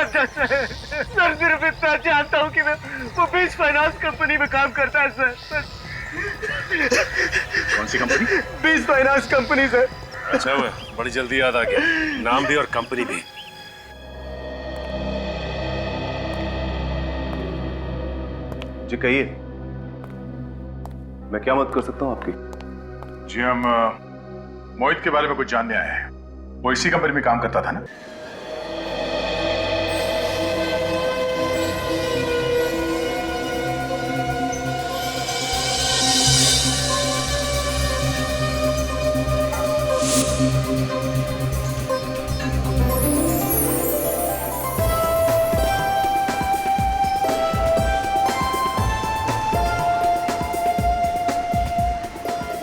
अच्छा sir, sir सिर्फ इतना जानता हूँ कि मैं वो बीच फाइनेंस कंपनी में काम करता है सर। कौन सी कंपनी? बीच फाइनेंस कंपनी सर। अच्छा हुआ, बड़ी जल्दी याद आ गया, नाम भी और कंपनी भी। जी कहिए, मैं क्या मदद कर सकता हूँ आपकी? जी हम मोहित के बारे में कुछ जानने आए हैं। वो इसी कंपनी में काम करता था ना?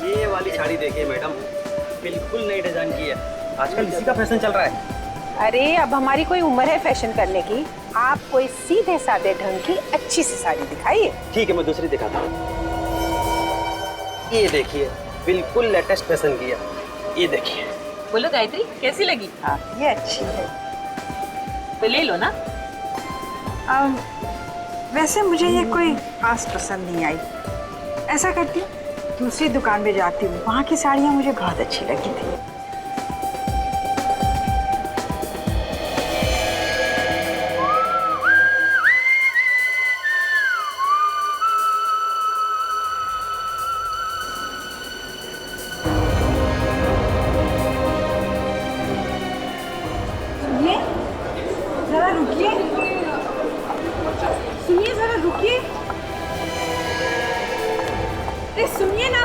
ये वाली साड़ी देखिए मैडम, बिल्कुल नई डिजाइन की है, आजकल इसी का फैशन चल रहा है। अरे अब हमारी कोई उम्र है फैशन करने की? आप कोई सीधे साधे ढंग की अच्छी सी साड़ी दिखाइए। ठीक है, मैं दूसरी दिखाता हूँ। ये देखिए, बिल्कुल लेटेस्ट फैशन की है, ये देखिए। बोलो गायत्री, कैसी लगी? हाँ ये अच्छी है। तो ले लो ना। वैसे मुझे ये कोई खास पसंद नहीं आई। ऐसा करती हूँ, दूसरी दुकान में जाती हूँ, वहाँ की साड़ियाँ मुझे बहुत अच्छी लगी थी। सुनिए, जरा रुकिए। सुनिए, जरा रुकिए। अरे सुनिए ना।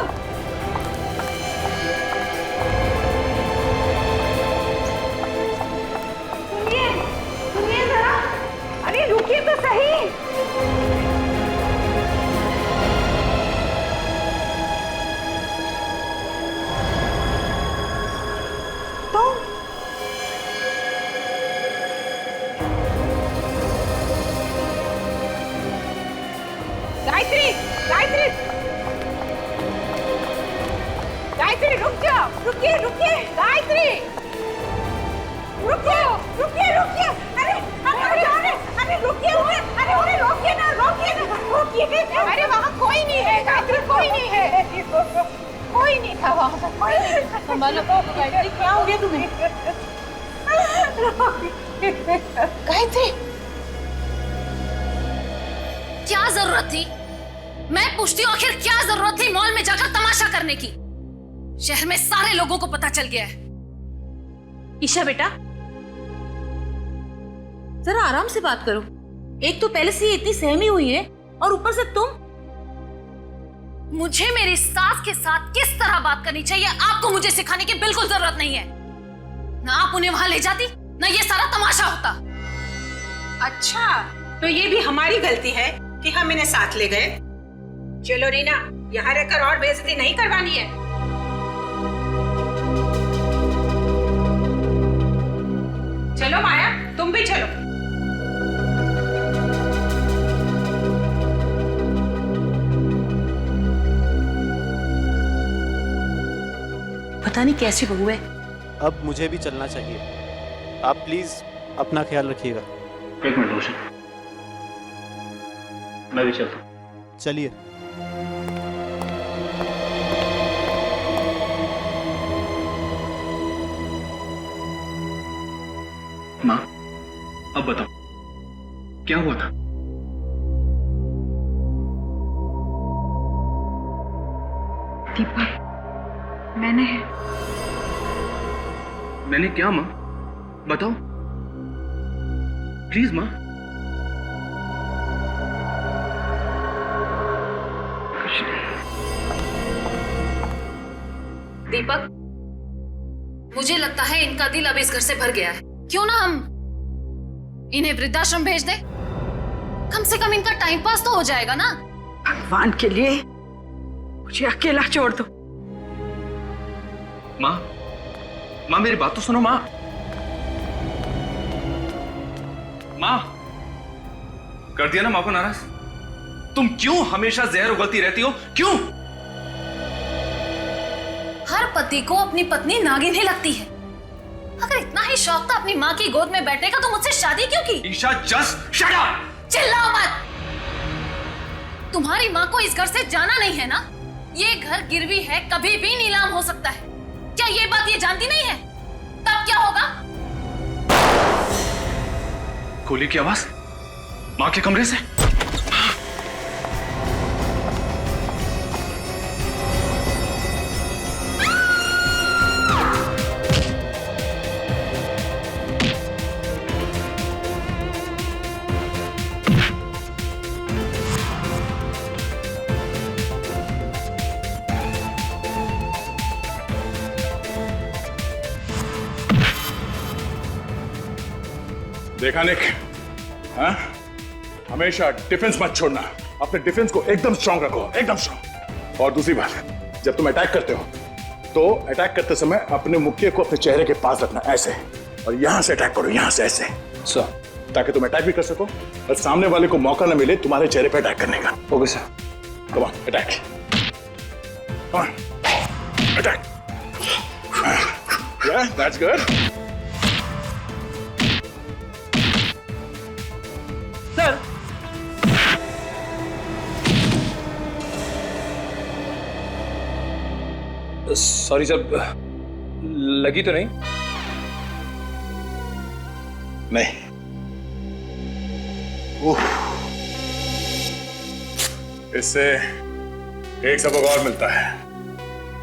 सुनिए, सुनिए जरा। अरे रुकिए तो सही। तो गायत्री, गायत्री, गायत्री रुक जाओ, रुकिए रुकिए, गायत्री रुकिए रुकिए रुकिए। अरे अरे अरे अरे रुकिए, अरे उन्हें रोकिए ना, रोकिए ना, रोकिए। अरे वहाँ कोई नहीं है गायत्री, कोई नहीं है, कोई नहीं था वहाँ पर, कोई नहीं था। संभालो गायत्री, क्या हो गया तुम्हें? गायत्री, क्या जरूरत थी? मैं पूछती हूँ, आखिर क्या जरूरत थी मॉल में जाकर तमाशा करने की? शहर में सारे लोगों को पता चल गया है। ईशा बेटा, जरा आराम से बात करो। एक तो पहले से ही इतनी सहमी हुई है और ऊपर से तुम। मुझे मेरी सास के साथ किस तरह बात करनी चाहिए आपको मुझे सिखाने की बिल्कुल जरूरत नहीं है। ना आप उन्हें वहां ले जाती, ना ये सारा तमाशा होता। अच्छा तो ये भी हमारी गलती है कि हम इन्हें साथ ले गए। चलो रीना, यहाँ रहकर और बेइज्जती नहीं करवानी है। चलो माया, तुम भी चलो। पता नहीं कैसी बहू है। अब मुझे भी चलना चाहिए, आप प्लीज अपना ख्याल रखिएगा। एक मिनट रोशन, मैं भी चलता हूँ। चलिए। माँ, अब बताओ क्या हुआ था? दीपक, मैंने क्या माँ? बताओ प्लीज माँ। कुछ नहीं। दीपक, मुझे लगता है इनका दिल अब इस घर से भर गया है। क्यों ना हम इन्हें वृद्धाश्रम भेज दे? कम से कम इनका टाइम पास तो हो जाएगा ना। भगवान के लिए मुझे अकेला छोड़ दो। माँ, माँ मेरी बात तो सुनो माँ। माँ, कर दिया ना माँ को नाराज? तुम क्यों हमेशा जहर उगलती रहती हो? क्यों? हर पति को अपनी पत्नी नागिन ही लगती है। अगर इतना ही शौक था अपनी माँ की गोद में बैठने का तो मुझसे शादी क्यों की? Isha just shut up! चिल्लाओ मत। तुम्हारी माँ को इस घर से जाना नहीं है ना? ये घर गिरवी है, कभी भी नीलाम हो सकता है। क्या ये बात ये जानती नहीं है? तब क्या होगा? गोली की आवाज माँ के कमरे से। देखा निक, हाँ? हमेशा डिफेंस मत छोड़ना, अपने डिफेंस को एकदम स्ट्रांग रखो, एकदम स्ट्रांग। और दूसरी बात, जब तुम अटैक करते हो तो अटैक करते समय अपने मुक्के को अपने चेहरे के पास रखना, ऐसे, और यहां से अटैक करो, यहां से ऐसे, सर, ताकि तुम अटैक भी कर सको और सामने वाले को मौका न मिले तुम्हारे चेहरे पे अटैक करने का। Okay sir, come on, attack, come on, attack. Yeah, that's good. Sir, sorry sir, लगी तो नहीं? नहीं। इससे एक सबक और मिलता है,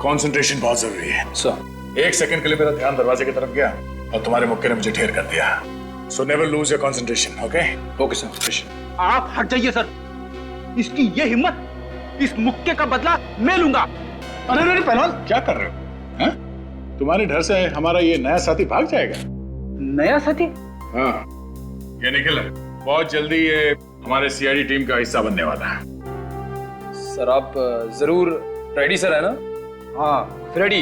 कंसंट्रेशन बहुत जरूरी है। सर, 1 सेकंड के लिए मेरा ध्यान दरवाजे की तरफ गया और तुम्हारे मुक्के ने मुझे ढेर कर दिया। So never lose your concentration, okay? Okay sir. आप हट जाइए सर। इसकी ये हिम्मत, इस मुक्के का बदला मैं लूंगा। अरे पहलवान, क्या कर रहे हो? हैं? तुम्हारे डर से हमारा ये नया साथी भाग जाएगा। नया साथी? हाँ, ये निखिल है, बहुत जल्दी ये हमारे सीआईडी टीम का हिस्सा बनने वाला है। सर आप जरूर रेडी सर, है ना? हाँ, रेडी।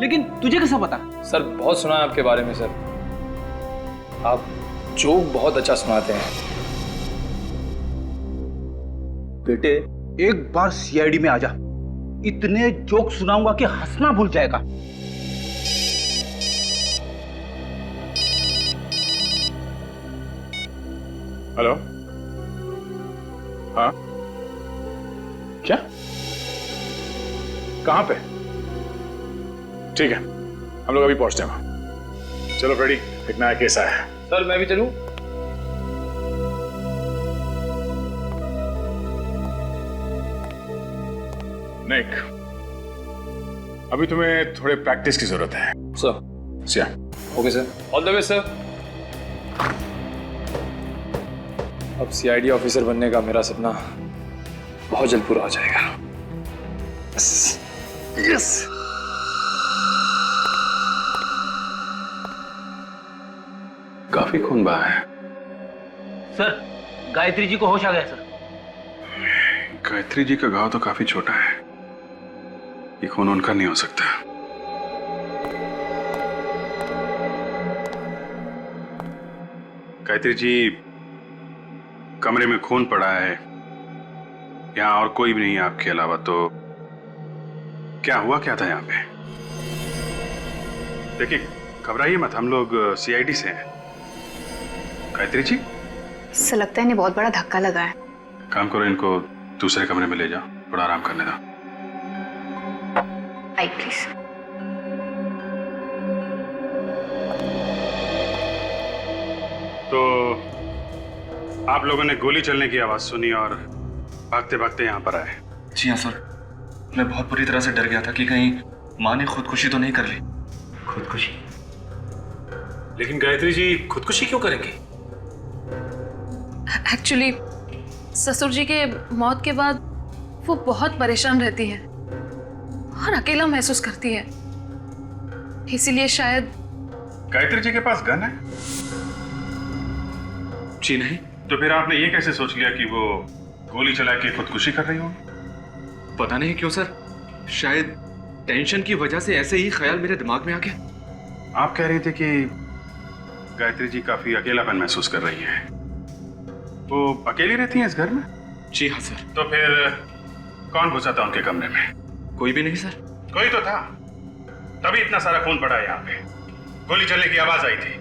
लेकिन तुझे कैसा पता? सर बहुत सुना है आपके बारे में सर, आप जोक बहुत अच्छा सुनाते हैं। बेटे, एक बार सीआईडी में आ जा, इतने जोक सुनाऊंगा कि हंसना भूल जाएगा। हेलो, हाँ, क्या, कहां पे? ठीक है, हम लोग अभी पहुंचते हैं वहां। चलो फ्रेडी, एक नया केस आया है। सर मैं भी चलूं? निक, अभी तुम्हें थोड़े प्रैक्टिस की जरूरत है। Sir. Siya. Okay sir, all the best sir. अब सीआईडी ऑफिसर बनने का मेरा सपना बहुत जल्द पूरा हो जाएगा। यस। काफी खून बहा है। सर, गायत्री जी को होश आ गया सर। गायत्री जी का घाव तो काफी छोटा है, ये खून उनका नहीं हो सकता। गायत्री जी, कमरे में खून पड़ा है, यहां और कोई भी नहीं है आपके अलावा, तो क्या हुआ क्या था यहां पे? देखिए, घबराइए मत, हम लोग सीआईडी से हैं। गायत्री जी, इससे लगता है इन्हें बहुत बड़ा धक्का लगा है। काम करो, इनको दूसरे कमरे में ले जाओ, थोड़ा आराम करने दो। आई प्लीज। तो आप लोगों ने गोली चलने की आवाज सुनी और भागते भागते यहाँ पर आए? जी हाँ सर, मैं बहुत बुरी तरह से डर गया था कि कहीं माँ ने खुदकुशी तो नहीं कर ली। खुदकुशी? लेकिन गायत्री जी खुदकुशी क्यों करेंगे? एक्चुअली ससुर जी के मौत के बाद वो बहुत परेशान रहती है और अकेला महसूस करती है, इसीलिए शायद। गायत्री जी के पास गन है? जी नहीं। तो फिर आपने ये कैसे सोच लिया कि वो गोली चला के खुदकुशी कर रही होगी? पता नहीं क्यों सर, शायद टेंशन की वजह से ऐसे ही ख्याल मेरे दिमाग में आ गया। आप कह रहे थे कि गायत्री जी काफी अकेलापन महसूस कर रही है, वो अकेली रहती हैं इस घर में? जी हाँ सर। तो फिर कौन घुसा था उनके कमरे में? कोई भी नहीं सर। कोई तो था, तभी इतना सारा खून पड़ा है यहाँ पे। गोली चलने की आवाज आई थी,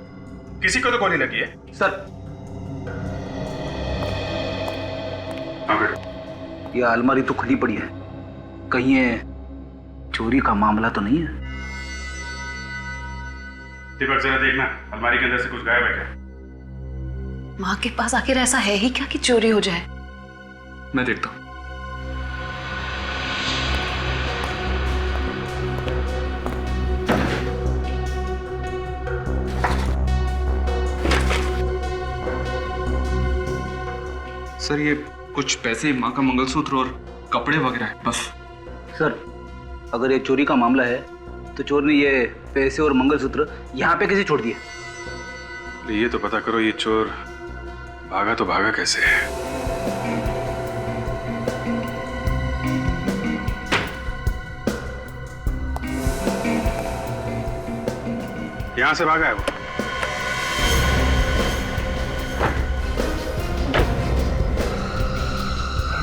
किसी को तो गोली लगी है। सर ये अलमारी तो खुली पड़ी है, कहीं ये चोरी का मामला तो नहीं है? दीपक जरा देखना, अलमारी के अंदर से कुछ गायब है क्या? माँ के पास आखिर ऐसा है ही क्या कि चोरी हो जाए? मैं देखता हूं। सर ये कुछ पैसे, माँ का मंगलसूत्र और कपड़े वगैरह है बस। सर अगर ये चोरी का मामला है तो चोर ने ये पैसे और मंगलसूत्र यहाँ पे कैसे छोड़ दिए? ये तो पता करो, ये चोर भागा तो भागा कैसे है? यहां से भागा है वो।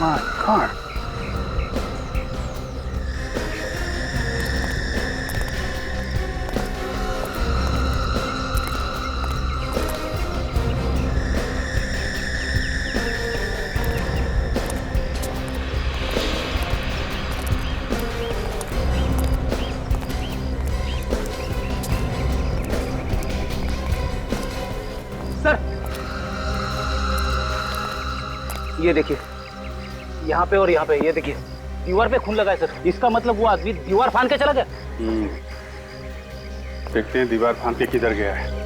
My God. सर ये देखिए, यहाँ पे और यहाँ पे, ये देखिए दीवार पे खून लगा है सर। इसका मतलब वो आदमी दीवार फांद के चला गया। देखते हैं दीवार फांद के किधर गया है।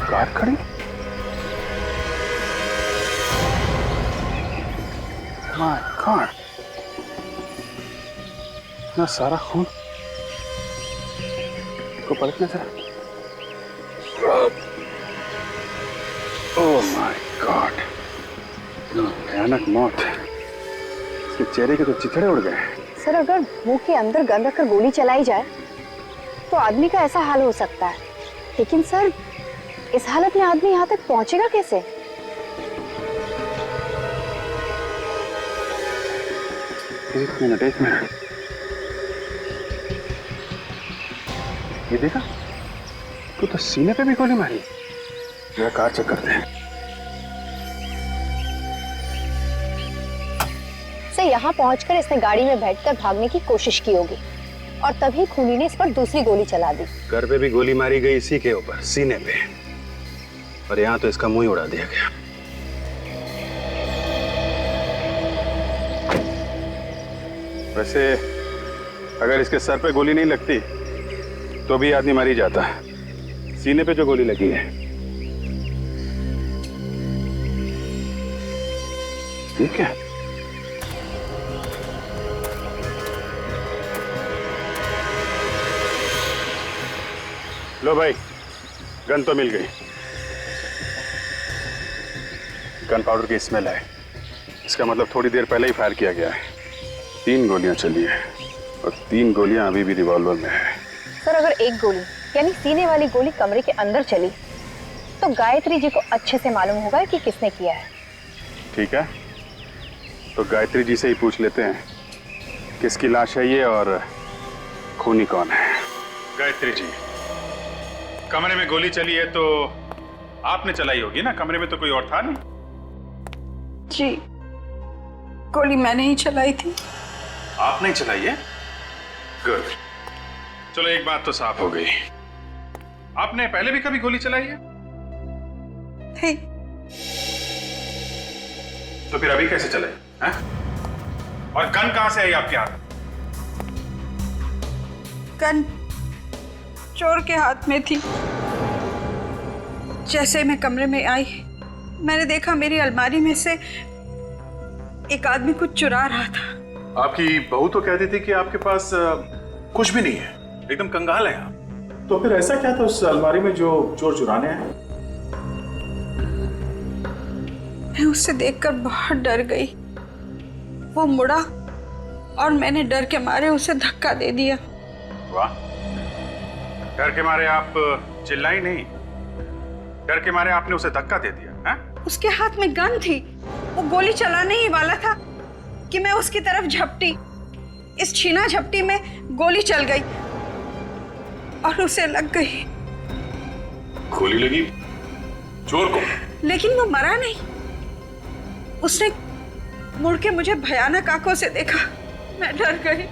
कार खड़ी? माय गॉड, इतना सारा खून। इसको पलटना जरा। ओह माय गॉड, भयानक मौत। इसके चेहरे के तो चिथड़े उड़ गए। सर अगर मुंह के अंदर गन रखकर गोली चलाई जाए तो आदमी का ऐसा हाल हो सकता है, लेकिन सर इस हालत में आदमी यहाँ तक पहुंचेगा कैसे? एक मिनट। ये देखा, तू तो सीने पे भी गोली मारी। मेरा कार चेक करते हैं। सर यहाँ पहुंचकर इसने गाड़ी में बैठकर भागने की कोशिश की होगी और तभी खूनी ने इस पर दूसरी गोली चला दी। घर पे भी गोली मारी गई इसी के ऊपर, सीने पे, और यहाँ तो इसका मुंह ही उड़ा दिया गया। वैसे अगर इसके सर पे गोली नहीं लगती तो भी आदमी मर ही जाता। सीने पे जो गोली लगी है, ठीक है। लो भाई, गन तो मिल गई। गन पाउडर की स्मेल है, इसका मतलब थोड़ी देर पहले ही फायर किया गया है। 3 गोलियां चली है और 3 गोलियां अभी भी रिवॉल्वर में है। सर अगर एक गोली यानी सीने वाली गोली कमरे के अंदर चली तो गायत्री जी को अच्छे से मालूम होगा कि किसने किया है। ठीक है, तो गायत्री जी से ही पूछ लेते हैं किसकी लाश है ये और खूनी कौन है। गायत्री जी, कमरे में गोली चली है तो आपने चलाई होगी ना, कमरे में तो कोई और था नहीं। जी, गोली मैंने ही चलाई थी। आपने चलाई है? गुड। चलो एक बात तो साफ हो गई, आपने पहले भी कभी गोली चलाई है? नहीं। तो फिर अभी कैसे चलाई हैं? और गन कहां से आई आपके हाथ? गन चोर के हाथ में थी। जैसे मैं कमरे में आई मैंने देखा मेरी अलमारी में से एक आदमी कुछ चुरा रहा था। आपकी बहू तो कहती थी कि आपके पास कुछ भी नहीं है, एकदम कंगाल है आप। तो फिर ऐसा क्या था उस अलमारी में जो चोर चुराने आए? मैं उसे देखकर बहुत डर गई। वो मुड़ा और मैंने डर के मारे उसे धक्का दे दिया। वाह, डर के मारे आप चिल्लाई नहीं, डर के मारे आपने उसे धक्का दे दिया है? उसके हाथ में गन थी, वो गोली चलाने ही वाला था कि मैं उसकी तरफ झपटी। इस छीना झपटी में गोली चल गई और उसे लग गई। गोली लगी चोर को? लेकिन वो मरा नहीं। उसने मुड़ के मुझे भयानक आंखों से देखा। मैं डर गई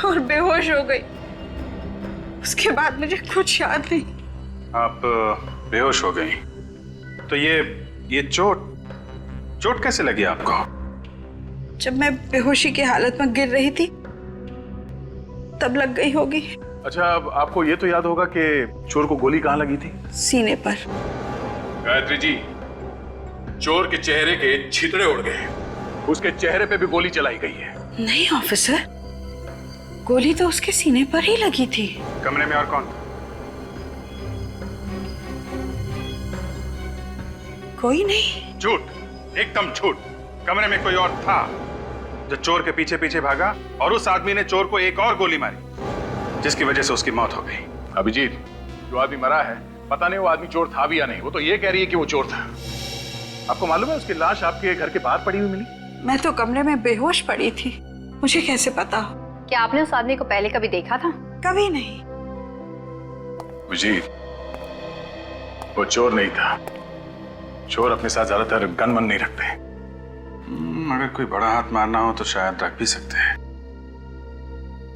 और बेहोश हो गई। उसके बाद मुझे कुछ याद नहीं। आप बेहोश हो गई? तो ये चोट कैसे लगी आपको? जब मैं बेहोशी की हालत में गिर रही थी तब लग गई होगी। अच्छा, अब आपको ये तो याद होगा कि चोर को गोली कहाँ लगी थी? सीने पर। गायत्री जी, चोर के चेहरे के छितड़े उड़ गए, उसके चेहरे पे भी गोली चलाई गई है। नहीं ऑफिसर, गोली तो उसके सीने पर ही लगी थी। कमरे में और कौन था? कोई नहीं। झूठ, एकदम झूठ। कमरे में कोई और था जो चोर के पीछे पीछे भागा और उस आदमी ने चोर को एक और गोली मारी जिसकी वजह से उसकी मौत हो गई। अभिजीत, जो आदमी मरा है पता नहीं वो आदमी चोर था भी या नहीं, वो तो ये कह रही है कि वो चोर था। आपको मालूम है उसकी लाश आपके घर के बाहर पड़ी हुई मिली? मैं तो कमरे में बेहोश पड़ी थी, मुझे कैसे पता? क्या आपने उस आदमी को पहले कभी देखा था? कभी नहीं। अभिजीत, वो चोर नहीं था। चोर अपने साथ ज्यादातर गन नहीं रखते। अगर कोई बड़ा हाथ मारना हो तो शायद रख भी सकते हैं।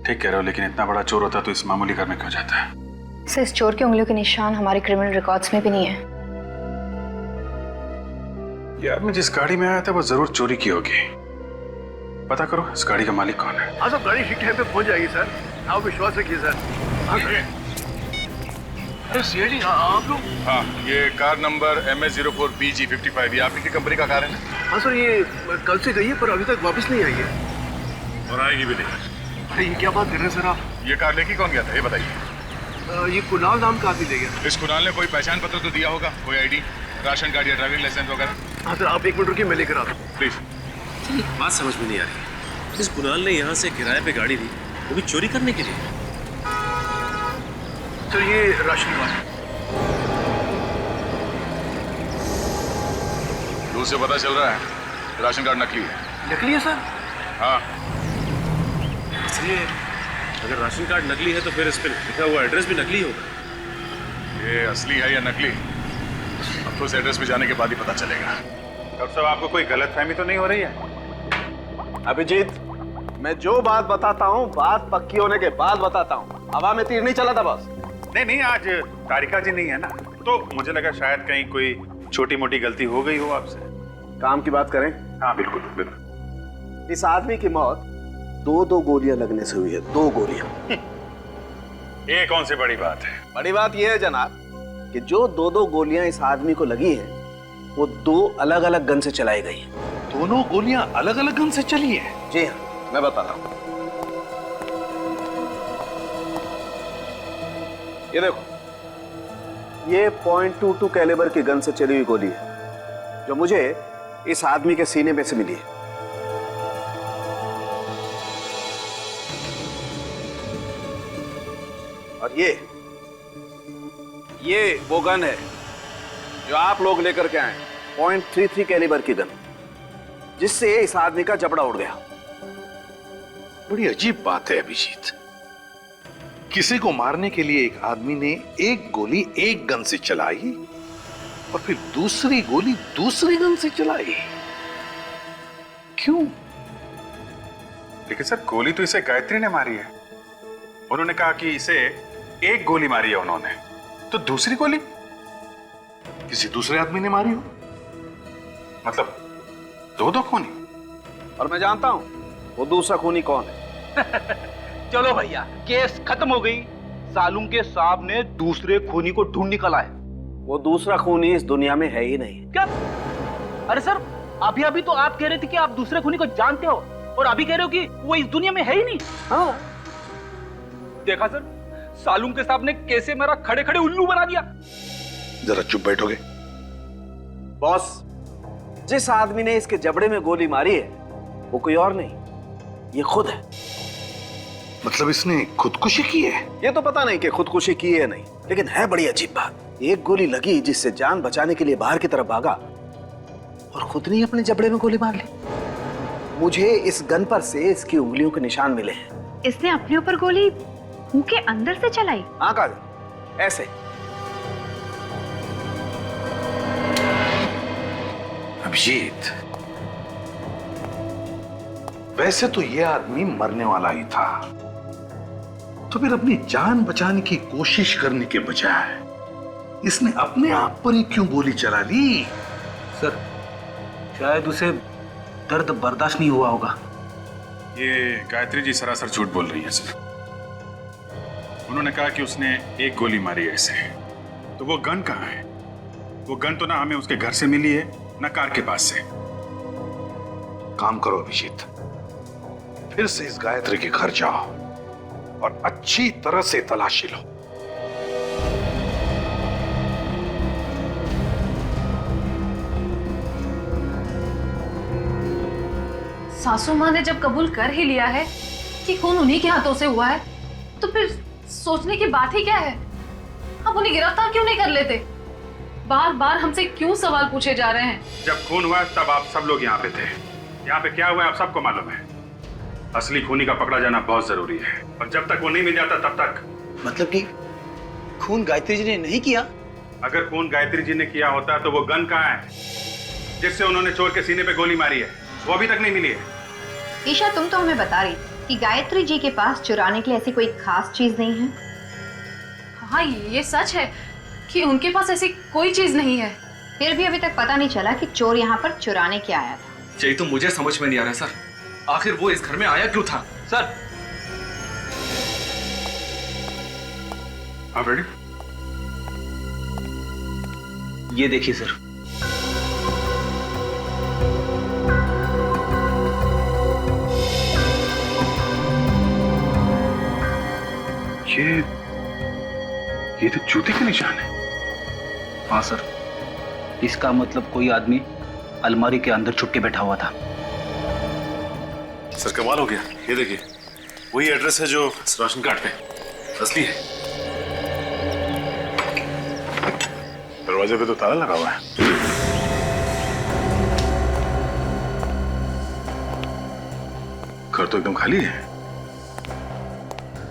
ठीक कह रहे हो, लेकिन इतना बड़ा चोर होता तो इस मामूली घर में क्यों जाता है? सर, इस चोर के उंगलियों के निशान हमारे क्रिमिनल रिकॉर्ड्स में भी नहीं है। ये आदमी जिस गाड़ी में आया था वो जरूर चोरी की होगी। पता करो इस गाड़ी का मालिक कौन है। हाँ सर, गाड़ी ठीक टाइम पे पहुंच जाएगी सर, आप विश्वास रखिए सर। सीआईडी आप लोग? हाँ, ये कार नंबर MS04BG55 ये आपकी कंपनी का कार है ना? हाँ सर, ये कल से गई है पर अभी तक वापस नहीं आई है। और आएगी भी नहीं। अरे ये क्या बात कर रहे हैं सर आप? ये कार लेके कौन गया था ये बताइए। ये कुणाल नाम का आदमी ले गया। इस कुणाल ने कोई पहचान पत्र तो दिया होगा, कोई आईडी, राशन कार्ड या ड्राइविंग लाइसेंस वगैरह? हाँ सर, आप एक मिनट रुकिए, मैं लेकर आता हूँ प्लीज। बात समझ में नहीं आ रही। इस कुणाल ने यहाँ से किराए पे गाड़ी ली, वो भी चोरी करने के लिए। सर ये राशन कार्ड दूर से पता चल रहा है राशन कार्ड नकली है। नकली है सर? हाँ। इसलिए अगर राशन कार्ड नकली है तो फिर इस पे लिखा हुआ एड्रेस भी नकली होगा। ये असली है या नकली अब तो उस एड्रेस पे जाने के बाद ही पता चलेगा। डॉक्टर साहब, आपको कोई गलतफहमी तो नहीं हो रही है? अभिजीत, मैं जो बात बताता हूँ बात पक्की होने के बाद बताता हूँ। हवा में तीर नहीं चला था बस। नहीं, आज तारिका जी नहीं है ना, तो मुझे लगा शायद कहीं कोई छोटी मोटी गलती हो गई हो आपसे। काम की बात करें? हाँ बिल्कुल बिल्कुल। इस आदमी की मौत 2 गोलियां लगने से हुई है। 2 गोलियां। ये कौन सी बड़ी बात है? बड़ी बात यह है जनाब कि जो 2 गोलियां इस आदमी को लगी हैं वो 2 अलग अलग गन से चलाई गई हैं। दोनों गोलियां अलग अलग गन से चली है? जी हाँ, मैं बता रहा हूं। ये देखो, ये .22 कैलिबर की गन से चली हुई गोली है जो मुझे इस आदमी के सीने में से मिली है। और ये वो गन है जो आप लोग लेकर के आए, .33 कैलिबर की गन, जिससे इस आदमी का जबड़ा उड़ गया। बड़ी अजीब बात है अभिजीत, किसी को मारने के लिए एक आदमी ने एक गोली एक गन से चलाई और फिर दूसरी गोली दूसरी गन से चलाई। क्यों? लेकिन सर, गोली तो इसे गायत्री ने मारी है। उन्होंने कहा कि इसे एक गोली मारी है उन्होंने, तो दूसरी गोली किसी दूसरे आदमी ने मारी हो? मतलब 2 खूनी? और मैं जानता हूं वो दूसरा खूनी कौन है। चलो भैया, केस खत्म हो गई। सालुंग के साहब ने दूसरे खूनी को ढूंढ निकाला है। वो दूसरा खूनी इस दुनिया में है ही नहीं। क्या? अरे सर, अभी तो आप कह रहे थे कि आप दूसरे खूनी को जानते हो और अभी कह रहे हो कि वो इस दुनिया में है ही नहीं। हाँ, देखा सर, सालुंग के साहब ने कैसे मेरा खड़े खड़े उल्लू बना दिया। जरा चुप बैठोगे? बॉस, जिस आदमी ने इसके जबड़े में गोली मारी है वो कोई और नहीं, ये खुद है। मतलब इसने खुदकुशी की है? ये तो पता नहीं कि खुदकुशी की है नहीं, लेकिन है बड़ी अजीब बात। एक गोली लगी जिससे जान बचाने के लिए बाहर की तरफ भागा और खुद नहीं अपने जबड़े में गोली मार ली। मुझे इस गन पर से इसकी उंगलियों के निशान मिले हैं। इसने अपने ऊपर गोली मुंह के अंदर से चलाई? हाँ काजल, ऐसे। अभिजीत, वैसे तो ये आदमी मरने वाला ही था, तो फिर अपनी जान बचाने की कोशिश करने के बजाय इसने अपने आप पर ही क्यों गोली चला ली? सर, शायद उसे दर्द बर्दाश्त नहीं हुआ होगा। ये गायत्री जी सरासर झूठ बोल रही है सर। उन्होंने कहा कि उसने एक गोली मारी है इसे। तो वो गन कहाँ है? वो गन तो ना हमें उसके घर से मिली है ना कार के पास से। काम करो अभिजीत, फिर से इस गायत्री के घर जाओ और अच्छी तरह से तलाशी लो। सासू माँ ने जब कबूल कर ही लिया है कि खून उन्हीं के हाथों से हुआ है, तो फिर सोचने की बात ही क्या है? आप उन्हें गिरफ्तार क्यों नहीं कर लेते? बार बार हमसे क्यों सवाल पूछे जा रहे हैं? जब खून हुआ तब आप सब लोग यहाँ पे थे। यहाँ पे क्या हुआ आप सबको मालूम है। असली खूनी का पकड़ा जाना बहुत जरूरी है, और जब तक वो नहीं मिल जाता तब तक। मतलब कि खून गायत्री जी ने नहीं किया? अगर खून गायत्री जी ने किया होता तो वो गन कहाँ है जिससे उन्होंने चोर के सीने पे गोली मारी है? वो अभी तक नहीं मिली है। ईशा, तुम तो हमें बता रही कि गायत्री जी के पास चुराने के लिए ऐसी कोई खास चीज नहीं है। हाँ, ये सच है कि उनके पास ऐसी कोई चीज नहीं है। फिर भी अभी तक पता नहीं चला कि चोर यहाँ पर चुराने क्या आया था। यही तो मुझे समझ में नहीं आ रहा सर, आखिर वो इस घर में आया क्यों था? सर, आप रेडी? ये देखिए सर। ये तो जूते के निशान है। हाँ सर, इसका मतलब कोई आदमी अलमारी के अंदर छुप के बैठा हुआ था। सर कमाल हो गया, ये देखिए वही एड्रेस है जो राशन कार्ड पे असली है। दरवाजे पे तो ताला लगा हुआ है। घर तो एकदम खाली है,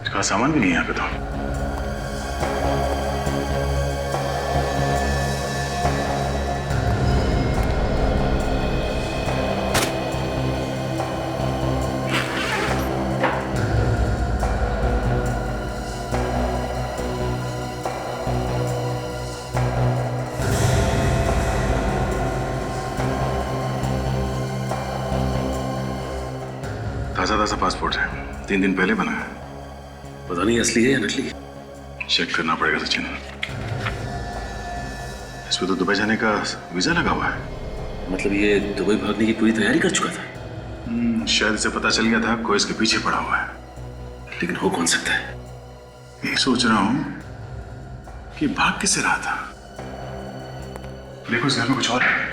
इसका सामान भी नहीं है यहाँ पे तो। ताजा ताजा पासपोर्ट है, 3 दिन पहले बना है। पता नहीं असली है या नकली। चेक करना पड़ेगा सचिन। इस पे तो दुबई जाने का वीजा लगा हुआ है। मतलब ये दुबई भागने की पूरी तैयारी कर चुका था। शायद इसे पता चल गया था कोई इसके पीछे पड़ा हुआ है। लेकिन हो कौन सकता है? ये सोच रहा हूं कि भाग किससे रहा था। देखो इस घर में कुछ और है।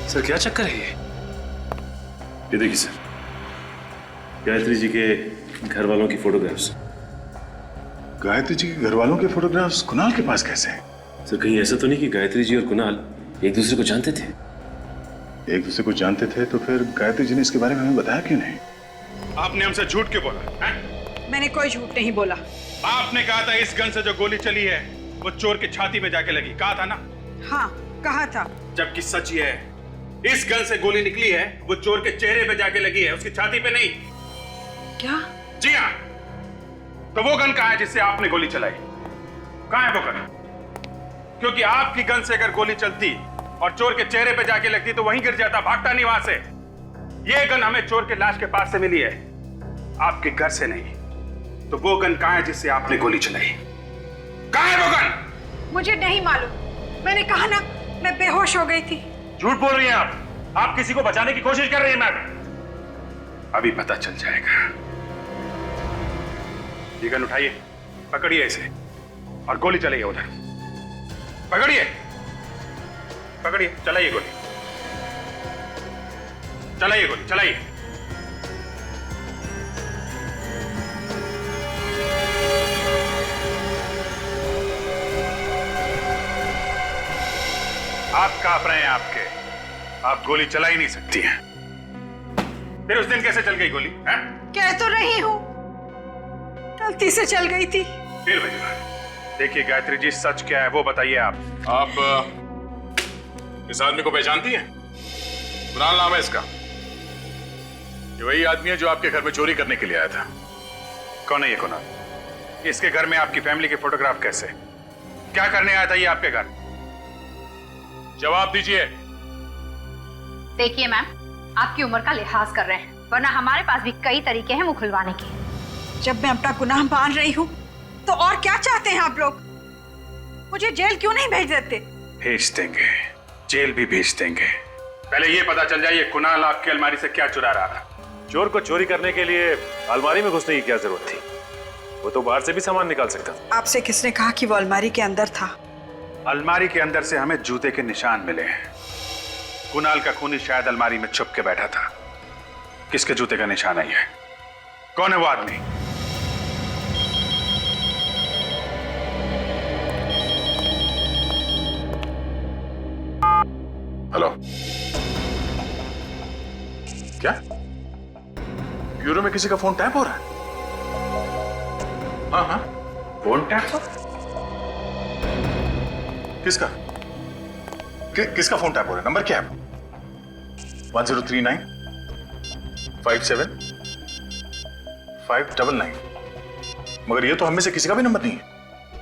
सर क्या चक्कर है ये देखिए सर, गायत्री जी के घर वालों की फोटोग्राफ्स। गायत्री जी के घर वालों के फोटोग्राफ्स कुणाल के पास कैसे हैं? सर कहीं ऐसा तो नहीं कि गायत्री जी और कुणाल एक दूसरे को जानते थे? एक दूसरे को जानते थे तो फिर गायत्री जी ने इसके बारे में हमें बताया क्यों नहीं? आपने हमसे झूठ क्यों बोला है? मैंने कोई झूठ नहीं बोला। आपने कहा था इस गन से जो गोली चली है वो चोर की छाती में जाके लगी, कहा था ना? हाँ, कहा था। जबकि सच ये है, इस गन से गोली निकली है वो चोर के चेहरे पे जाके लगी है, उसकी छाती पे नहीं। क्या? जी हाँ। तो वो गन कहाँ है जिससे आपने गोली चलाई? कहाँ है वो गन? क्योंकि आपकी गन से अगर गोली चलती और चोर के चेहरे पे जाके लगती तो वहीं गिर जाता, भागता नहीं वहां से। ये गन हमें चोर के लाश के पास से मिली है, आपके घर से नहीं। तो वो गन कहाँ है जिससे आपने गोली चलाई? कहाँ है वो गन? मुझे नहीं मालूम। मैंने कहा ना, मैं बेहोश हो गई थी। झूठ बोल रही हैं आप किसी को बचाने की कोशिश कर रही हैं मैडम। अभी पता चल जाएगा। ये गन उठाइए, पकड़िए इसे और गोली चलाइए उधर। पकड़िए, पकड़िए, चलाइए गोली, चलाइए गोली, चलाइए। आप कांप रहे हैं, आपके आप गोली चला ही नहीं सकती हैं। फिर उस दिन कैसे चल गई गोली? कह तो रही हूँ, गलती से चल गई थी। फिर देखिए गायत्री जी, सच क्या है वो बताइए आप। इस आदमी को पहचानती हैं? कुणाल नाम है इसका। ये वही आदमी है जो आपके घर में चोरी करने के लिए आया था। कौन है ये कुणाल? इसके घर में आपकी फैमिली के फोटोग्राफ कैसे? क्या करने आया था ये आपके घर? जवाब दीजिए। देखिए मैम, आपकी उम्र का लिहाज कर रहे हैं, वरना हमारे पास भी कई तरीके हैं मुंह खुलवाने के। जब मैं अपना गुनाह मान रही हूँ तो और क्या चाहते हैं आप लोग? मुझे जेल क्यों नहीं भेज देते? भेज देंगे, जेल भी भेज देंगे। पहले ये पता चल जाए ये कुणाल आपकी अलमारी से क्या चुरा रहा था। चोर को चोरी करने के लिए अलमारी में घुसने की क्या जरूरत थी? वो तो बाहर से भी सामान निकाल सकता था। आपसे किसने कहा कि वो अलमारी के अंदर था? अलमारी के अंदर से हमें जूते के निशान मिले हैं। कुणाल का खूनी शायद अलमारी में छुप के बैठा था। किसके जूते का निशान है ये? कौन है वो आदमी? हेलो, क्या ब्यूरो में किसी का फोन टैप हो रहा है? हाँ हाँ, फोन टैप हो? किसका? किसका फोन टैप हो रहा है? नंबर क्या है? 1039 57 599। मगर ये तो हम में से किसी का भी नंबर नहीं है।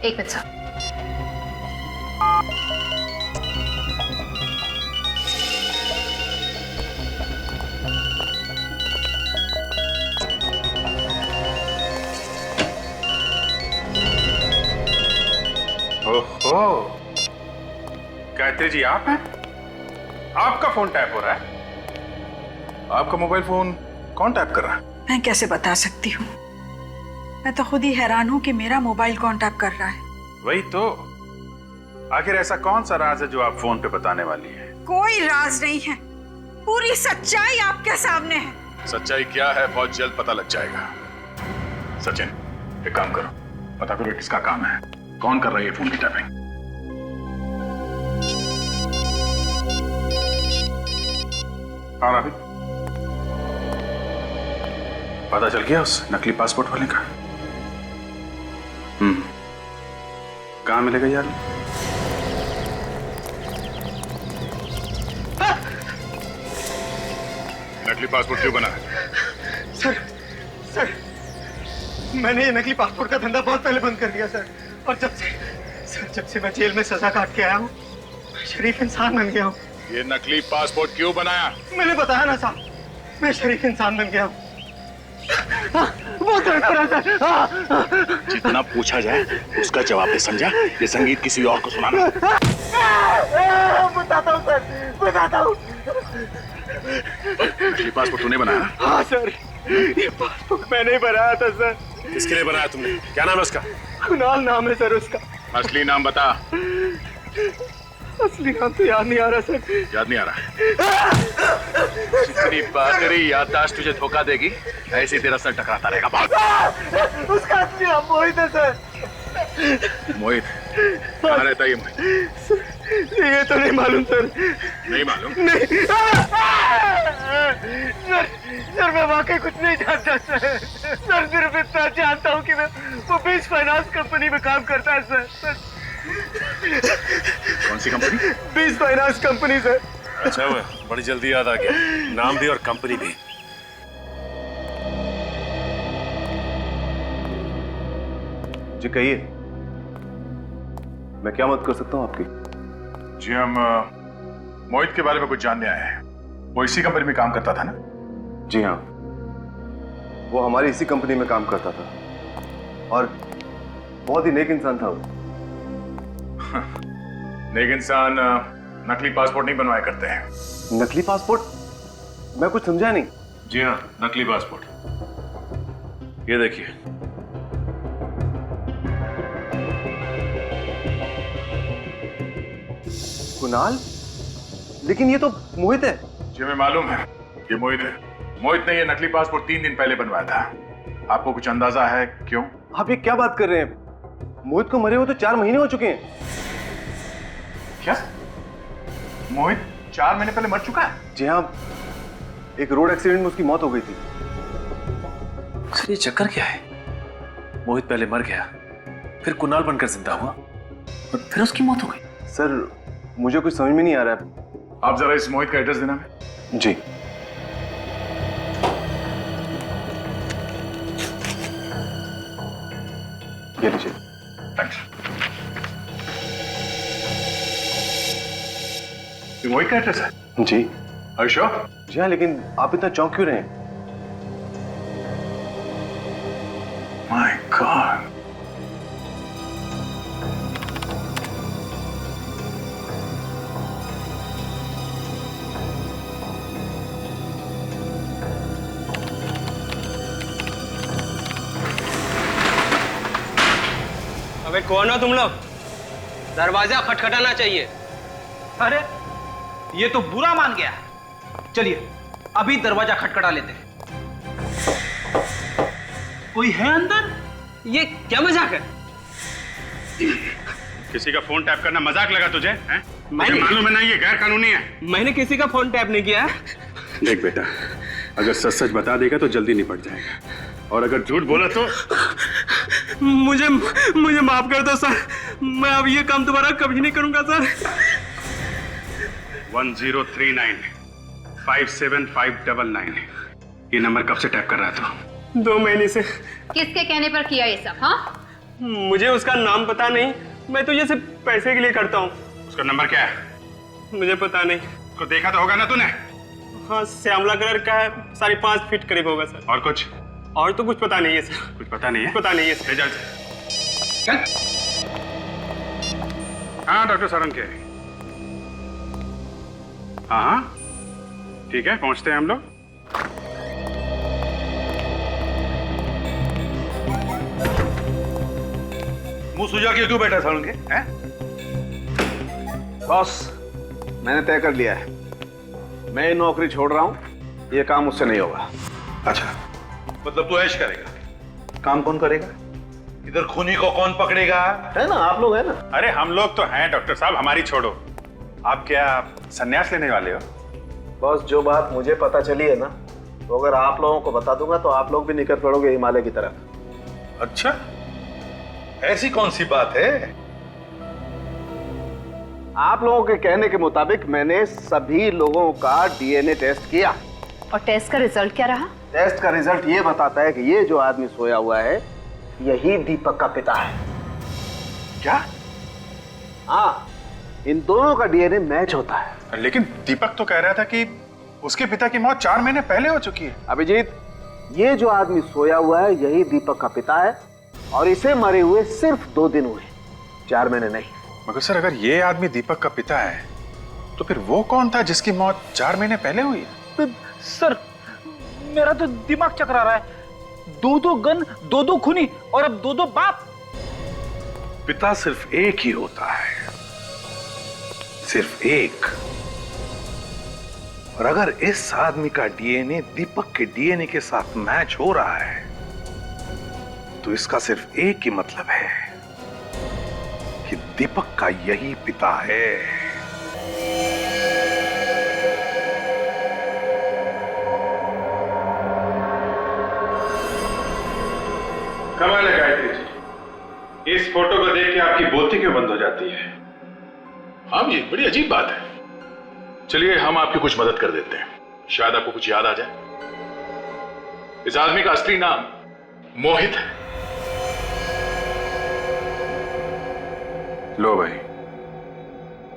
एक मिनट सर। ओहो, गायत्री जी आप हैं? आपका फोन टैप हो रहा है? आपका मोबाइल फोन कौन टैप कर रहा है? मैं कैसे बता सकती हूँ? मैं तो खुद ही हैरान हूँ कि मेरा मोबाइल कौन टैप कर रहा है। वही तो, आखिर ऐसा कौन सा राज है जो आप फोन पे बताने वाली है? कोई राज नहीं है, पूरी सच्चाई आपके सामने है। सच्चाई क्या है बहुत जल्द पता लग जाएगा। सचिन, एक काम करो, पता करो किसका काम है, कौन कर रहा है ये फोन की टैपिंग। और अभी पता चल गया उस नकली पासपोर्ट वाले का? कहां मिलेगा यार? नकली पासपोर्ट क्यों बना है? सर मैंने ये नकली पासपोर्ट का धंधा बहुत पहले बंद कर दिया सर। और जब से मैं जेल में सजा काट के आया हूँ, शरीफ इंसान बन गया हूँ। ये नकली पासपोर्ट क्यों बनाया? मैंने बताया ना साहब, मैं शरीफ इंसान बन गया हूँ। बहुत जितना पूछा जाए उसका जवाब दे, समझा? ये संगीत किसी और को सुनाना। बताता हूँ सर, बताता हूँ। नकली पासपोर्ट तूने बनाया? हाँ सर, ये पासपोर्ट मैंने ही बनाया था सर। किसके लिए बनाया तुमने? क्या नाम है उसका? कुणाल नाम है सर उसका। असली नाम बता। असली नाम तो याद नहीं आ रहा सर। याद नहीं आ रहा? जितनी बातरी याददाश्त तुझे धोखा देगी, ऐसे तेरा सर टकराता रहेगा। भाग। उसका असली नाम मोहित है सर। मोहित? कहाँ रहता है ये मोहित? ये तो नहीं मालूम सर। नहीं मालूम? नहीं। सर मैं वाकई कुछ नहीं जानता सर। सर सिर्फ इतना जानता हूँ कि वो बीच फाइनेंस कंपनी में काम करता है सर। कौन सी कंपनी? बीच फाइनेंस कंपनी सर। अच्छा हुआ, बड़ी जल्दी याद आ गया, नाम भी और कंपनी भी। जी कहिए, मैं क्या मदद कर सकता हूँ आपकी? जी हम मोहित के बारे में कुछ जानने आए हैं। वो इसी कंपनी में काम करता था ना? जी हाँ, वो हमारी इसी कंपनी में काम करता था और बहुत ही नेक इंसान था वो। नेक इंसान नकली पासपोर्ट नहीं बनवाया करते हैं। नकली पासपोर्ट? मैं कुछ समझा नहीं। जी हाँ, नकली पासपोर्ट। ये देखिए, कुणाल? लेकिन ये तो मोहित है। जी हमें मालूम है ये मोहित है। मोहित ने ये नकली पासपोर्ट 3 दिन पहले बनवाया था। आपको कुछ अंदाजा है क्यों? आप ये क्या बात कर रहे हैं? मोहित को मरे हुए तो 4 महीने हो चुके हैं। क्या? मोहित 4 महीने पहले मर चुका है? जी हाँ, एक रोड एक्सीडेंट में उसकी मौत हो गई थी। सर ये चक्कर क्या है? मोहित पहले मर गया, फिर कुणाल बनकर जिंदा हुआ और फिर उसकी मौत हो गई। सर मुझे कुछ समझ में नहीं आ रहा है। आप जरा इस मोहित का एड्रेस देना है। जी ये लीजिए। थैंक्स। ये मोहित का एड्रेस है? जी। Are you sure? जी हाँ, लेकिन आप इतना चौंक क्यों रहे हैं? My God. अबे कौन हो तुम लोग? दरवाजा खटखटाना चाहिए। अरे ये तो बुरा मान गया। चलिए अभी दरवाजा खटखटा लेते हैं। कोई है अंदर? ये क्या मजाक है? किसी का फोन टैप करना मजाक लगा तुझे? हैं? मुझे मैंने- मालूम है ना ये गैर कानूनी है। मैंने किसी का फोन टैप नहीं किया। देख बेटा, अगर सच सच बता देगा तो जल्दी निपट जाएगा, और अगर झूठ बोला तो मुझे माफ कर दो सर। मैं अब ये काम दोबारा कभी नहीं करूंगा सर। 1039 57599 ये नंबर कब से टैप कर रहा था? 2 महीने से। किसके कहने पर किया ये सब? हाँ, मुझे उसका नाम पता नहीं। मैं तो ये सिर्फ पैसे के लिए करता हूँ। उसका नंबर क्या है? मुझे पता नहीं। उसको देखा तो होगा ना तूने? हाँ, श्यामला कलर का है, 5.5 फीट करीब होगा सर। और कुछ? और तो कुछ पता नहीं है सर। कुछ पता नहीं है? पता नहीं है सर। जा। हाँ डॉक्टर सारंग के। हाँ ठीक है, पहुंचते हैं हम लोग। मुंह सुझा के क्यों बैठा था उनके? बॉस, मैंने तय कर लिया है, मैं नौकरी छोड़ रहा हूं। ये काम मुझसे नहीं होगा। अच्छा, मतलब तू ऐश करेगा? काम कौन करेगा? इधर खूनी को कौन पकड़ेगा? है ना, आप लोग है ना। अरे हम लोग तो हैं डॉक्टर साहब, हमारी छोड़ो। आप क्या संन्यास लेने वाले हो? बॉस, जो बात मुझे पता चली है ना, तो अगर आप लोगों को बता दूंगा तो आप लोग भी निकल पड़ोगे हिमालय की तरफ। अच्छा, ऐसी कौन सी बात है? आप लोगों के कहने के मुताबिक मैंने सभी लोगों का डीएनए टेस्ट किया। और टेस्ट का रिजल्ट क्या रहा? टेस्ट का रिजल्ट ये बताता है कि ये जो आदमी सोया हुआ है यही दीपक का पिता है। क्या? हाँ, इन दोनों का डीएनए मैच होता है। लेकिन दीपक तो कह रहा था कि उसके पिता की मौत 4 महीने पहले हो चुकी है। अभिजीत, ये जो आदमी सोया हुआ है यही दीपक का पिता है, और इसे मरे हुए सिर्फ 2 दिन हुए, 4 महीने नहीं। मगर सर, अगर ये आदमी दीपक का पिता है तो फिर वो कौन था जिसकी मौत 4 महीने पहले हुई है? सर मेरा तो दिमाग चकरा रहा है। 2 गन, 2 खूनी और अब 2 बाप। पिता सिर्फ एक ही होता है, सिर्फ एक। और अगर इस आदमी का डीएनए दीपक के डीएनए के साथ मैच हो रहा है तो इसका सिर्फ एक ही मतलब है कि दीपक का यही पिता है। कमाल है गायत्री जी, इस फोटो को देख के आपकी बोलती क्यों बंद हो जाती है? हाँ जी, बड़ी अजीब बात है। चलिए हम आपकी कुछ मदद कर देते हैं, शायद आपको कुछ याद आ जाए। इस आदमी का असली नाम मोहित है। लो भाई,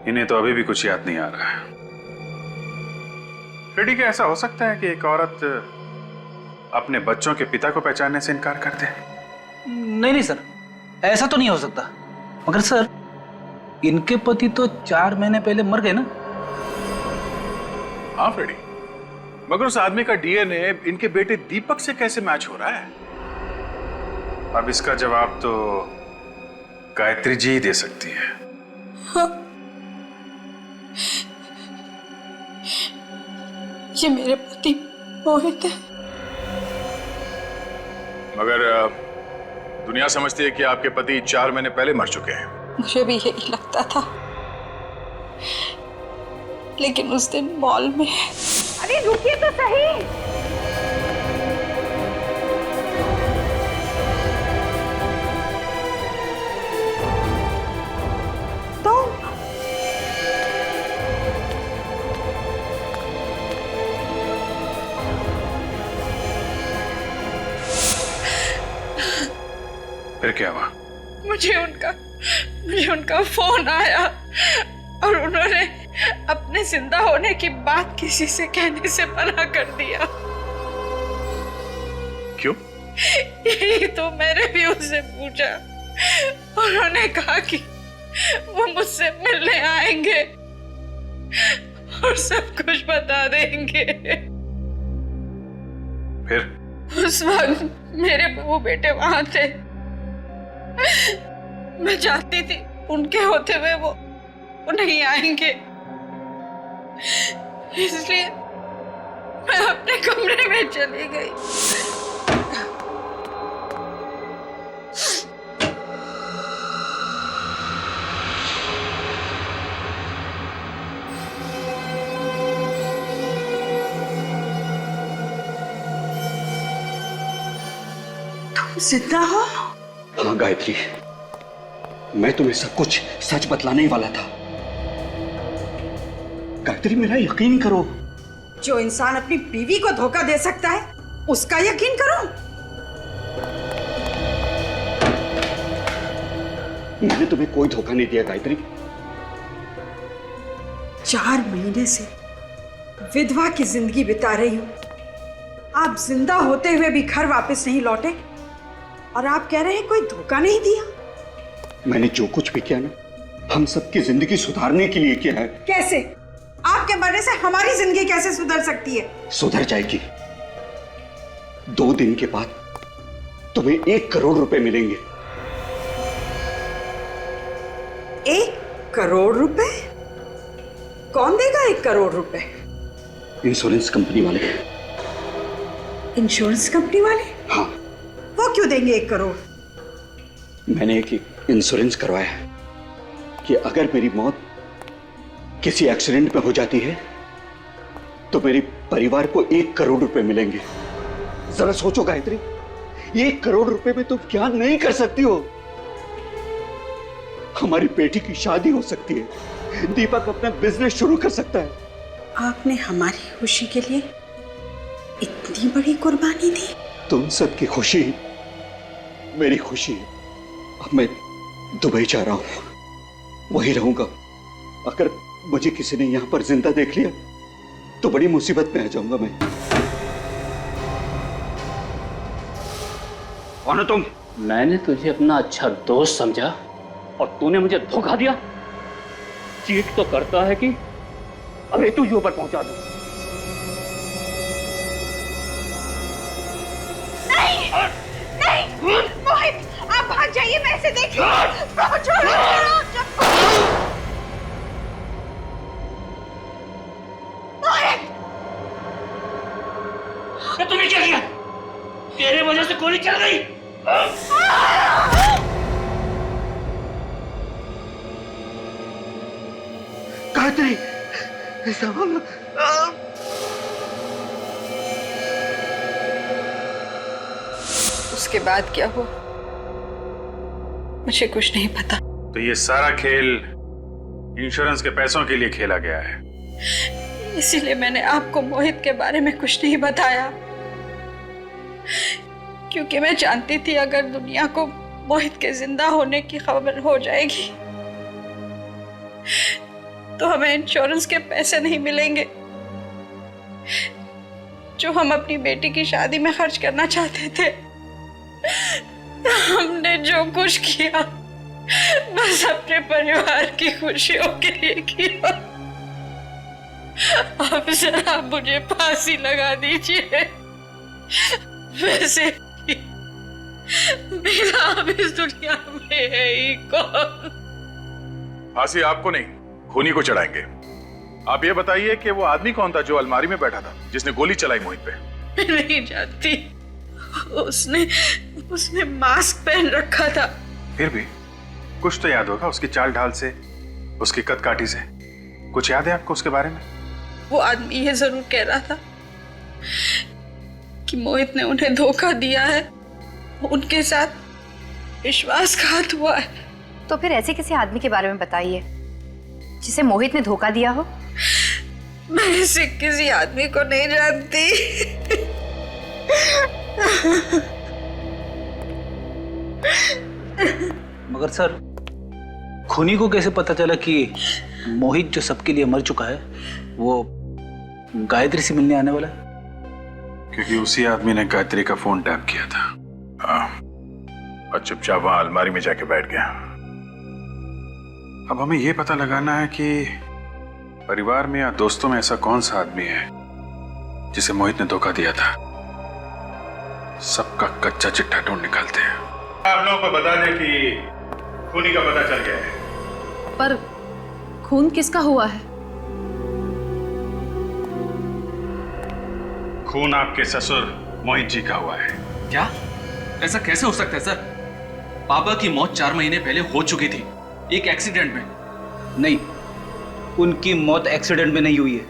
इन्हें तो अभी भी कुछ याद नहीं आ रहा है। फिर ठीक है, ऐसा हो सकता है कि एक औरत अपने बच्चों के पिता को पहचानने से इनकार कर दे। नहीं सर, ऐसा तो नहीं हो सकता। मगर सर, इनके पति तो 4 महीने पहले मर गए ना। हाँ फ्रेडी, मगर उस आदमी का डीएनए इनके बेटे दीपक से कैसे मैच हो रहा है? अब इसका जवाब तो गायत्री जी ही दे सकती है। हाँ। ये मेरे पति मोहित है। मगर दुनिया समझती है कि आपके पति 4 महीने पहले मर चुके हैं। मुझे भी यही लगता था, लेकिन उस दिन मॉल में। अरे रुकिए तो सही। फिर क्या हुआ? मुझे उनका फोन आया और उन्होंने अपने जिंदा होने की बात किसी से कहने से मना कर दिया। क्यों? यही तो मैंने भी उनसे पूछा। उन्होंने कहा कि वो मुझसे मिलने आएंगे और सब कुछ बता देंगे। फिर? उस वक्त मेरे बहू बेटे वहां थे। मैं चाहती थी उनके होते हुए वो नहीं आएंगे, इसलिए मैं अपने कमरे में चली गई। तुम जिंदा हो? हाँ गायत्री, मैं तुम्हें सब कुछ सच बतलाने ही वाला था। गायत्री मेरा यकीन करो। जो इंसान अपनी बीवी को धोखा दे सकता है उसका यकीन करो। मैंने तुम्हें कोई धोखा नहीं दिया गायत्री। 4 महीने से विधवा की जिंदगी बिता रही हूं। आप जिंदा होते हुए भी घर वापस नहीं लौटे और आप कह रहे हैं कोई धोखा नहीं दिया। मैंने जो कुछ भी किया ना, हम सबकी जिंदगी सुधारने के लिए किया है। कैसे? आपके मरने से हमारी जिंदगी कैसे सुधर सकती है? सुधर जाएगी। 2 दिन के बाद तुम्हें 1 करोड़ रुपए मिलेंगे। 1 करोड़ रुपए? कौन देगा 1 करोड़ रुपए? इंश्योरेंस कंपनी वाले। इंश्योरेंस कंपनी वाले? हाँ। वो क्यों देंगे 1 करोड़? मैंने एक इंश्योरेंस करवाया है कि अगर मेरी मौत किसी एक्सीडेंट में हो जाती है तो मेरे परिवार को 1 करोड़ रुपए मिलेंगे। जरा सोचो गायत्री, 1 करोड़ रुपए में तुम क्या नहीं कर सकती हो। हमारी बेटी की शादी हो सकती है, दीपक अपना बिजनेस शुरू कर सकता है। आपने हमारी खुशी के लिए इतनी बड़ी कुर्बानी दी। तुम सबकी खुशी मेरी खुशी है। अब मैं दुबई जा रहा हूं, वहीं रहूंगा। अगर मुझे किसी ने यहां पर जिंदा देख लिया तो बड़ी मुसीबत में आ जाऊंगा मैं। कौन हो तुम? मैंने तुझे अपना अच्छा दोस्त समझा और तूने मुझे धोखा दिया। चीट तो करता है कि अभी तुझे ऊपर पहुंचा दूं। नहीं, मोहित, आप भाग जाइए। मैं इसे देखिए। तूने क्या किया? तेरे वजह से गोली चल गई। गायत्री, उसके बाद क्या हुआ मुझे कुछ नहीं पता। तो ये सारा खेल इंश्योरेंस के पैसों के लिए खेला गया है। इसीलिए मैंने आपको मोहित के बारे में कुछ नहीं बताया, क्योंकि मैं जानती थी अगर दुनिया को मोहित के जिंदा होने की खबर हो जाएगी तो हमें इंश्योरेंस के पैसे नहीं मिलेंगे जो हम अपनी बेटी की शादी में खर्च करना चाहते थे। हमने जो कुछ किया बस अपने परिवार की खुशियों के लिए किया। अब जरा मुझे फांसी लगा दीजिए। वैसे मेरा अब इस दुनिया में है ही कौन। फांसी आपको नहीं, खूनी को चढ़ाएंगे। आप ये बताइए कि वो आदमी कौन था जो अलमारी में बैठा था, जिसने गोली चलाई मोहित पे? नहीं जानती। उसने उसने मास्क पहन रखा था। फिर भी कुछ तो याद होगा उसकी चाल ढाल से, उसकी कद काठी से। कुछ याद है आपको उसके बारे में? वो आदमी ये जरूर कह रहा था कि मोहित ने उन्हें धोखा दिया है, उनके साथ विश्वासघात हुआ है। तो फिर ऐसे किसी आदमी के बारे में बताइए जिसे मोहित ने धोखा दिया हो। मैं ऐसे किसी आदमी को नहीं जानती। मगर सर, खूनी को कैसे पता चला कि मोहित जो सबके लिए मर चुका है वो गायत्री से मिलने आने वाला है? क्योंकि उसी आदमी ने गायत्री का फोन टैप किया था। और चुपचाप वहां अलमारी में जाके बैठ गया। अब हमें यह पता लगाना है कि परिवार में या दोस्तों में ऐसा कौन सा आदमी है जिसे मोहित ने धोखा दिया था। सबका कच्चा चिट्ठा ढूंढ निकालते हैं। आप लोगों को बता दें कि खूनी का पता चल गया है। पर खून किसका हुआ है? खून आपके ससुर मोहित जी का हुआ है। क्या? ऐसा कैसे हो सकता है सर? पापा की मौत 4 महीने पहले हो चुकी थी, एक एक्सीडेंट में। नहीं, उनकी मौत एक्सीडेंट में नहीं हुई है।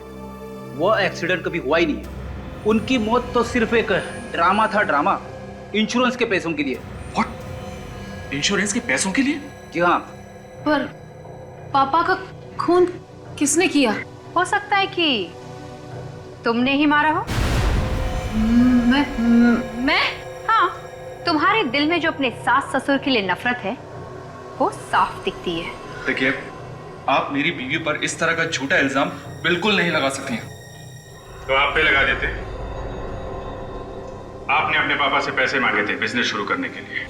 वो एक्सीडेंट कभी हुआ ही नहीं है। उनकी मौत तो सिर्फ एक ड्रामा था, ड्रामा, इंश्योरेंस के पैसों के लिए। व्हाट? इंश्योरेंस के पैसों के लिए? जी हाँ। पर पापा का खून किसने किया? हो सकता है कि तुमने ही मारा हो। मैं? हाँ, तुम्हारे दिल में जो अपने सास ससुर के लिए नफरत है वो साफ दिखती है। देखिए, आप मेरी बीवी पर इस तरह का झूठा इल्जाम बिल्कुल नहीं लगा सकती हैं। तो आप पे लगा देते। आपने अपने पापा से पैसे मांगे थे बिजनेस शुरू करने के लिए।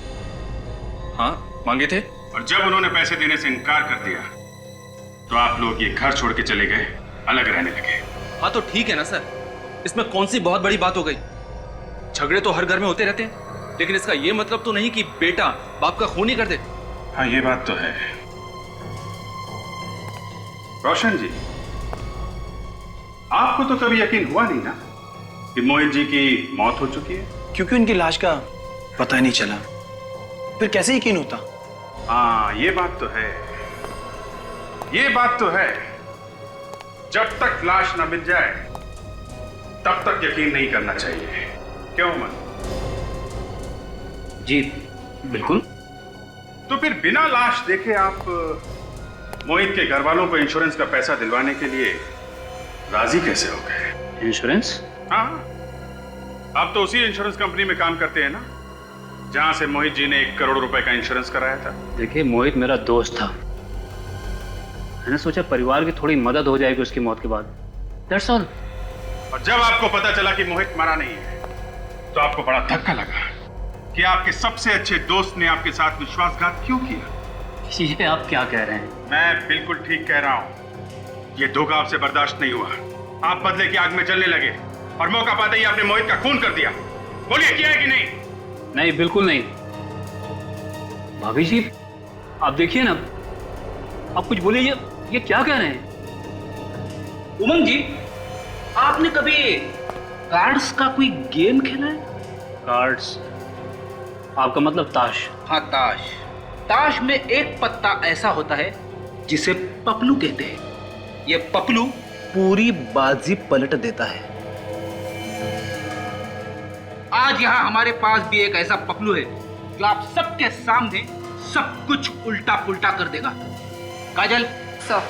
हाँ, मांगे थे। और जब उन्होंने पैसे देने से इनकार कर दिया तो आप लोग ये घर छोड़ के चले गए, अलग रहने लगे। हाँ तो ठीक है ना सर, इसमें कौन सी बहुत बड़ी बात हो गई? झगड़े तो हर घर में होते रहते हैं, लेकिन इसका ये मतलब तो नहीं कि बेटा बाप का खून ही कर दे। हाँ, ये बात तो है। रोशन जी, आपको तो कभी यकीन हुआ नहीं ना कि मोहित जी की मौत हो चुकी है? क्योंकि उनकी लाश का पता ही नहीं चला, फिर कैसे यकीन होता? हाँ, ये बात तो है, ये बात तो है। जब तक लाश ना मिल जाए तब तक यकीन नहीं करना चाहिए। क्यों मन? जी बिल्कुल। तो फिर बिना लाश देखे आप मोहित के घर वालों को इंश्योरेंस का पैसा दिलवाने के लिए राजी कैसे हो गए? इंश्योरेंस? हाँ, आप तो उसी इंश्योरेंस कंपनी में काम करते हैं ना जहां से मोहित जी ने 1 करोड़ रुपए का इंश्योरेंस कराया था। देखिए, मोहित मेरा दोस्त था। मैंने सोचा परिवार की थोड़ी मदद हो जाएगी उसकी मौत के बाद। That's all. और जब आपको पता चला कि मोहित मरा नहीं है तो आपको बड़ा धक्का लगा कि आपके सबसे अच्छे दोस्त ने आपके साथ विश्वासघात क्यों किया। ये आप क्या कह रहे हैं? मैं बिल्कुल ठीक कह रहा हूं। ये धोखा आपसे बर्दाश्त नहीं हुआ। आप बदले की आग में जलने लगे और मौका पाते ही आपने मोहित का खून कर दिया। बोलिए, किया है कि नहीं? नहीं, बिल्कुल नहीं। भाभी जी, आप देखिए ना, आप कुछ बोलिए। ये क्या कह रहे हैं? उमंग जी, आपने कभी कार्ड्स का कोई गेम खेला है? कार्ड्स? आपका मतलब ताश? हाँ, ताश। ताश में एक पत्ता ऐसा होता है जिसे पपलू कहते हैं। ये पपलू पूरी बाजी पलट देता है। आज यहाँ हमारे पास भी एक ऐसा पपलू है जो आप सबके सामने सब कुछ उल्टा पुल्टा कर देगा। काजल, सो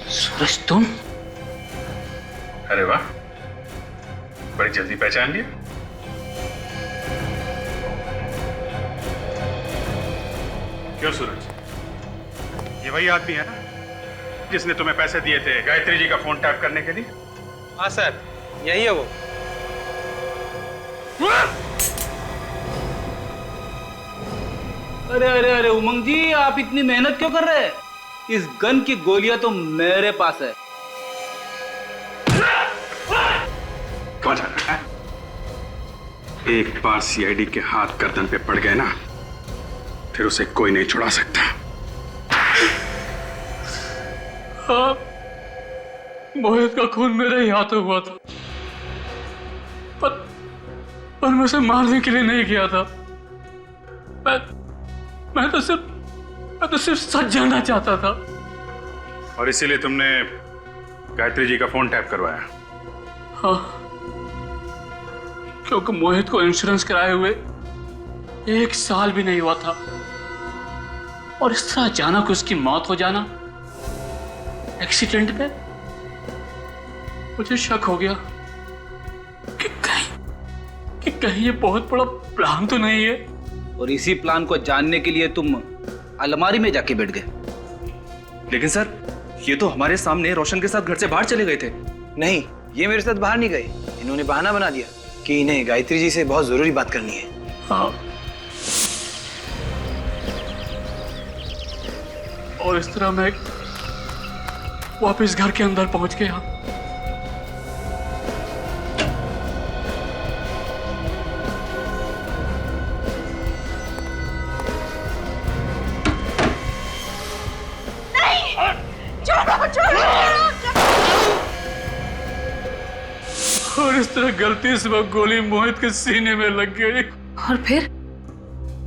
सूरज, तुम? अरे वाह, बड़ी जल्दी पहचान लिया। क्यों सूरज, ये वही आदमी है ना जिसने तुम्हें पैसे दिए थे गायत्री जी का फोन टैप करने के लिए? हाँ सर, यही है वो। अरे अरे अरे उमंग जी, आप इतनी मेहनत क्यों कर रहे हैं? इस गन की गोलियां तो मेरे पास है। कौन जा रहा है? एक बार सीआईडी के हाथ गर्दन पे पड़ गए ना, फिर उसे कोई नहीं छुड़ा सकता। हाँ, मोहित का खून मेरे ही हाथों हुआ था, पर मैं उसे मारने के लिए नहीं किया था। मैं तो सिर्फ सच जानना चाहता था। और इसीलिए तुमने गायत्री जी का फोन टैप करवाया? हाँ, क्योंकि मोहित को इंश्योरेंस कराए हुए 1 साल भी नहीं हुआ था, और इस तरह अचानक उसकी मौत हो जाना एक्सीडेंट में, मुझे शक हो गया कि कहीं ये बहुत बड़ा प्लान तो नहीं है। और इसी प्लान को जानने के लिए तुम अलमारी में जाके बैठ गए। लेकिन सर, ये तो हमारे सामने रोशन के साथ घर से बाहर चले गए थे। नहीं, ये मेरे साथ बाहर नहीं गए, इन्होंने बहाना बना दिया कि इन्हें गायत्री जी से बहुत जरूरी बात करनी है। हाँ, और इस तरह मैं वापस घर के अंदर पहुंच गया। और इस तरह गलती से वो गोली मोहित के सीने में लग गई। और फिर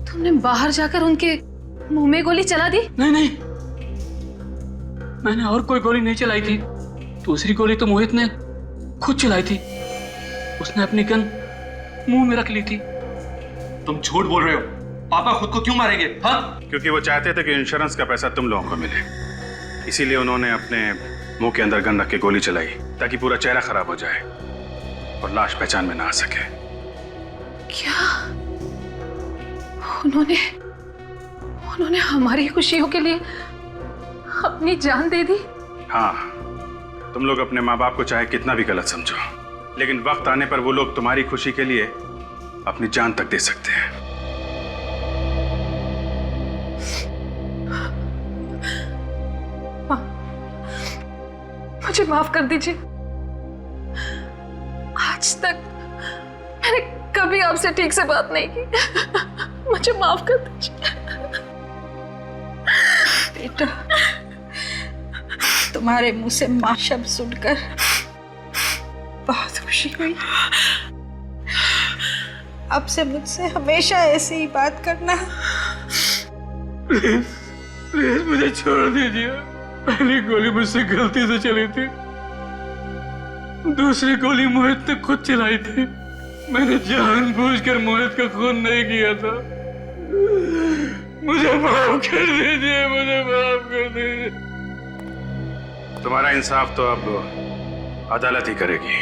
तुमने बाहर जाकर उनके मुंह में गोली चला दी? नहीं, मैंने और कोई गोली नहीं चलाई थी। दूसरी गोली तो मोहित ने खुद चलाई थी। उसने अपनी गन मुंह में रख ली थी। तुम झूठ बोल रहे हो। पापा खुद को क्यों मारेंगे? हाँ, क्योंकि वो चाहते थे कि इंश्योरेंस का पैसा तुम लोगों को मिले, इसीलिए उन्होंने अपने मुंह के अंदर गन रख के गोली चलाई, ताकि पूरा चेहरा खराब हो जाए और लाश पहचान में ना आ सके। क्या उन्होंने हमारी खुशियों के लिए अपनी जान दे दी? हाँ, तुम लोग अपने माँ बाप को चाहे कितना भी गलत समझो, लेकिन वक्त आने पर वो लोग तुम्हारी खुशी के लिए अपनी जान तक दे सकते हैं। मुझे माफ कर दीजिए। आज तक मैंने कभी आपसे ठीक से बात नहीं की। मुझे माफ कर दीजिए। बेटा, तुम्हारे मुंह से मां शब्द सुनकर बहुत खुशी हुई। अब से मुझसे हमेशा ऐसी ही बात करना। प्लीज मुझे छोड़ दीजिए। पहली गोली मुझसे गलती से चली थी, दूसरी गोली मोहित ने खुद चलाई थी। मैंने जानबूझकर मोहित का खून नहीं किया था। मुझे माफ कर दीजिए, मुझे माफ कर दीजिए। तुम्हारा इंसाफ तो अब अदालत ही करेगी।